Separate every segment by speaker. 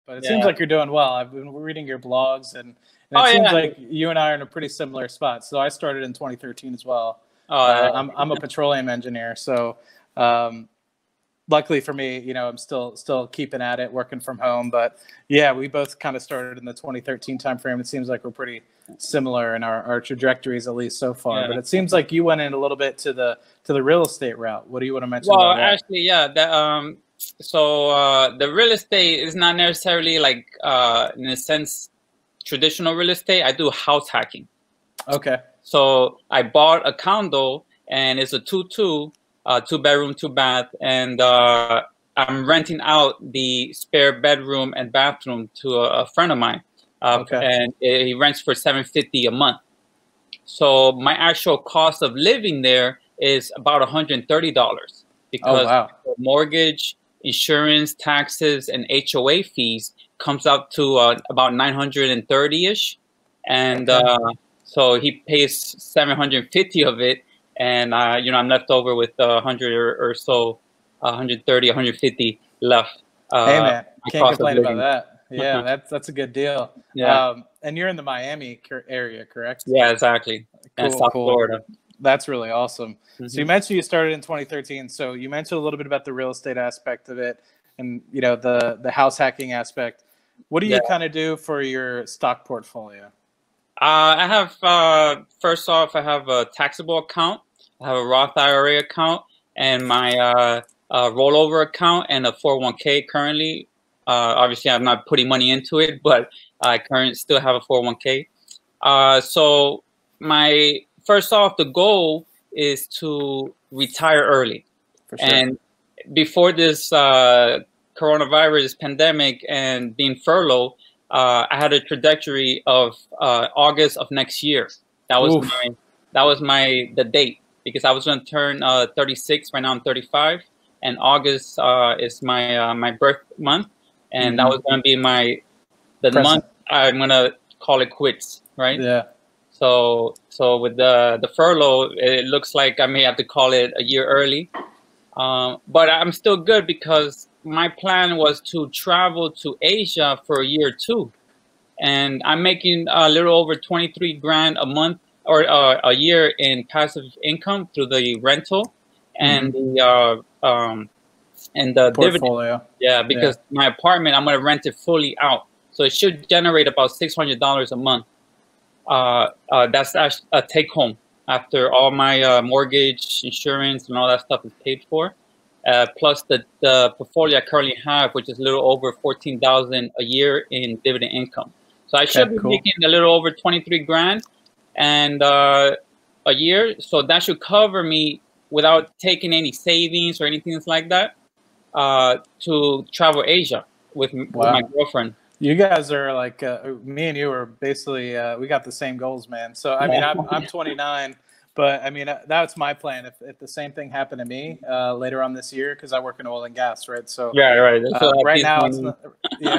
Speaker 1: But it seems
Speaker 2: Yeah.
Speaker 1: like you're doing well. I've been reading your blogs, and
Speaker 2: Oh,
Speaker 1: it seems
Speaker 2: yeah.
Speaker 1: like you and I are in a pretty similar spot. So I started in 2013 as well.
Speaker 2: Oh,
Speaker 1: I'm a petroleum engineer, so luckily for me, you know, I'm still keeping at it, working from home. But yeah, we both kind of started in the 2013 timeframe. It seems like we're pretty similar in our trajectories, at least so far.
Speaker 2: yeah.
Speaker 1: But it seems like you went in a little bit to the real estate route. What do you want to mention
Speaker 2: Well,
Speaker 1: about that?
Speaker 2: actually, yeah. The real estate is not necessarily like in a sense traditional real estate. I do house hacking.
Speaker 1: Okay.
Speaker 2: So I bought a condo, and it's a 2-2, 2-bedroom, 2-bath, and I'm renting out the spare bedroom and bathroom to a friend of mine,
Speaker 1: Okay.
Speaker 2: and he rents for $750 a month. So my actual cost of living there is about $130 because
Speaker 1: wow.
Speaker 2: mortgage, insurance, taxes, and HOA fees comes out to about 930-ish, and so he pays 750 of it, and you know, I'm left over with 100 or so, 130, 150 left.
Speaker 1: Hey man, can't
Speaker 2: cost of
Speaker 1: complain about
Speaker 2: living.
Speaker 1: that. Yeah, that's a good deal.
Speaker 2: Yeah.
Speaker 1: And you're in the Miami area, correct?
Speaker 2: Yeah, exactly. And
Speaker 1: Cool,
Speaker 2: South
Speaker 1: cool.
Speaker 2: Florida.
Speaker 1: That's really awesome. So you
Speaker 2: Mhm.
Speaker 1: mentioned you started in 2013. So you mentioned a little bit about the real estate aspect of it, and you know the house hacking aspect. What do you
Speaker 2: Yeah.
Speaker 1: kind of do for your stock portfolio?
Speaker 2: I have, first off, I have a taxable account, I have a Roth IRA account, and my rollover account, and a 401k currently. Obviously, I'm not putting money into it, but I currently still have a 401k. So my first off, the goal is to retire early.
Speaker 1: For sure.
Speaker 2: And before this coronavirus pandemic and being furloughed, I had a trajectory of August of next year. That was
Speaker 1: Oof.
Speaker 2: the date, because I was going to turn 36. Right now I'm 35, and August is my birth month, and that was going to be the
Speaker 1: Present.
Speaker 2: month I'm going to call it quits, right?
Speaker 1: Yeah.
Speaker 2: So with the furlough, it looks like I may have to call it a year early. But I'm still good, because my plan was to travel to Asia for a year or two, and I'm making a little over 23 grand a month, or a year, in passive income through the rental and the
Speaker 1: Portfolio.
Speaker 2: dividend. Yeah, because my apartment, I'm gonna rent it fully out, so it should generate about $600 a month. That's actually a take home after all my mortgage, insurance, and all that stuff is paid for. Plus the portfolio I currently have, which is a little over 14,000 a year in dividend income. So I should be making a little over 23 grand and a year. So that should cover me without taking any savings or anything like that to travel Asia with my girlfriend.
Speaker 1: You guys are like me and you are basically we got the same goals, man. So I mean, I'm 29, but I mean that's my plan. If the same thing happened to me later on this year, because I work in oil and gas, right? So
Speaker 2: right.
Speaker 1: Right now it's not,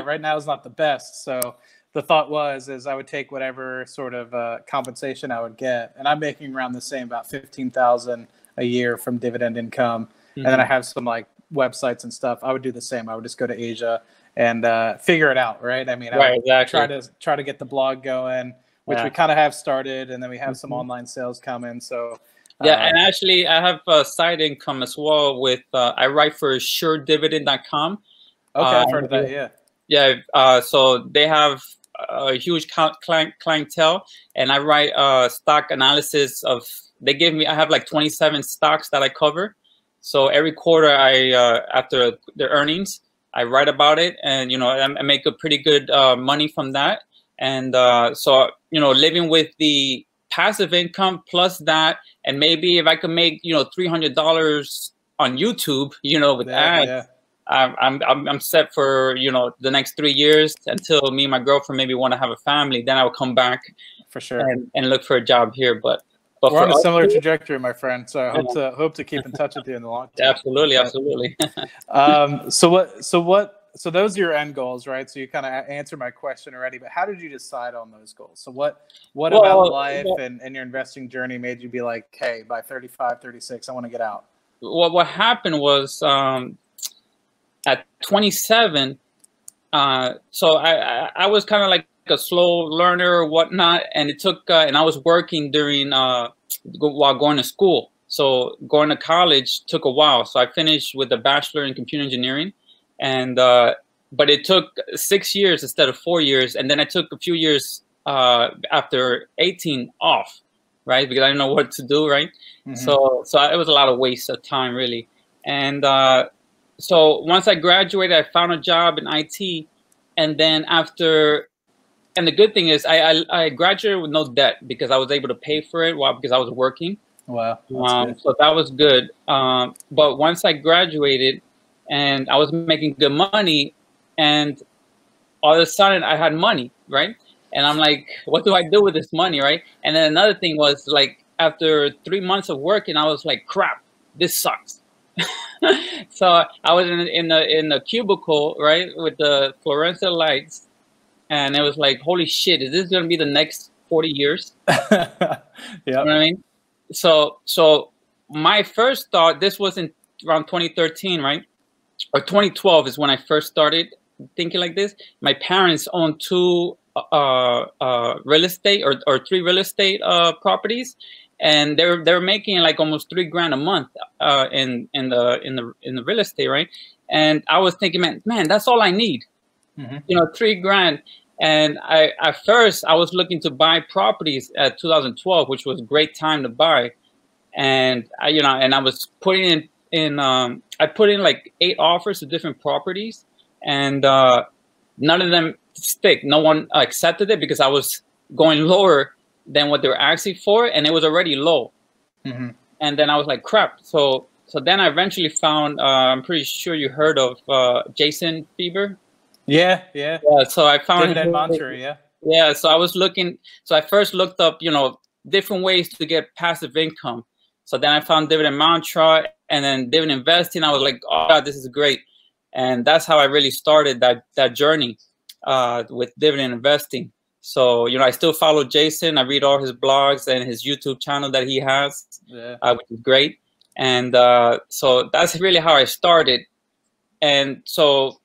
Speaker 1: right now is not the best. So the thought is I would take whatever sort of compensation I would get, and I'm making around the same, about 15,000 a year from dividend income, and then I have some like websites and stuff. I would do the same. I would just go to Asia and figure it out, right? I mean, I would try to get the blog going, which we kind of have started, and then we have some online sales coming. So
Speaker 2: and actually, I have a side income as well with I write for SureDividend.com.
Speaker 1: Okay, I've heard of that. Yeah.
Speaker 2: Yeah. So they have a huge clientele, and I write stock analysis of. I have like 27 stocks that I cover. So every quarter, after their earnings, I write about it, and I make a pretty good money from that. And so living with the passive income plus that, and maybe if I could make $300 on YouTube, with ads, I'm set for the next 3 years until me and my girlfriend maybe want to have a family. Then I will come back for sure and look for a job here. But
Speaker 1: we're on a similar trajectory, my friend. So I hope to keep in touch with you in the long term.
Speaker 2: Absolutely.
Speaker 1: So those are your end goals, right? So you kind of answered my question already, but how did you decide on those goals? So what about life and your investing journey made you be like, hey, by 35, 36, I want to get out?
Speaker 2: Well, what happened was at 27, so I was kind of like a slow learner or whatnot, and it took and I was working during while going to school. So going to college took a while. So I finished with a bachelor in computer engineering, and but it took 6 years instead of 4 years, and then I took a few years after 18 off, right? Because I didn't know what to do, right? Mm-hmm. So it was a lot of waste of time, really. And so once I graduated, I found a job in IT, and then after, and the good thing is I graduated with no debt because I was able to pay for it because I was working.
Speaker 1: Wow.
Speaker 2: So that was good. But once I graduated and I was making good money, and all of a sudden I had money, right? And I'm like, what do I do with this money, right? And then another thing was, like, after 3 months of working, I was like, crap, this sucks. So I was in the cubicle, right, with the fluorescent lights, and it was like, holy shit, is this going to be the next 40 years?
Speaker 1: Yeah.
Speaker 2: You know what I mean? So my first thought, this was in around 2013, right? Or 2012 is when I first started thinking like this. My parents owned 2 real estate or 3 real estate properties, and they're making like almost $3,000 a month in the real estate, right? And I was thinking, man, that's all I need, mm-hmm. You know, $3,000. And at first I was looking to buy properties at 2012, which was a great time to buy. And I was putting in I put in like 8 offers to different properties, and none of them stick. No one accepted it because I was going lower than what they were asking for, and it was already low. Mm-hmm. And then I was like, crap. So then I eventually found, I'm pretty sure you heard of Jason Bieber.
Speaker 1: Yeah.
Speaker 2: So I found
Speaker 1: Dividend mantra, yeah.
Speaker 2: Yeah, so I was looking. So I first looked up, different ways to get passive income. So then I found Dividend mantra, and then dividend investing. I was like, oh God, this is great. And that's how I really started that journey with dividend investing. So, I still follow Jason. I read all his blogs and his YouTube channel that he has, which is great. And so that's really how I started. And so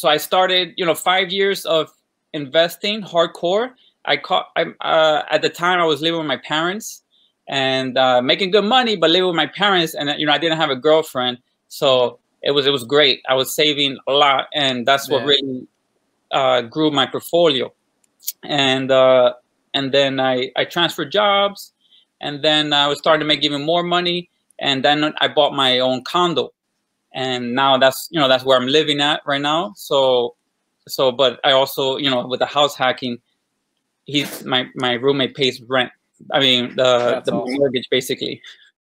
Speaker 2: I started, 5 years of investing hardcore. At the time I was living with my parents and making good money, but living with my parents. And, I didn't have a girlfriend. So it was great. I was saving a lot. And that's what really grew my portfolio. And then I transferred jobs, and then I was starting to make even more money. And then I bought my own condo, and now that's where I'm living at right now. So, but I also, with the house hacking, my roommate pays rent. I mean, the awesome. Mortgage basically.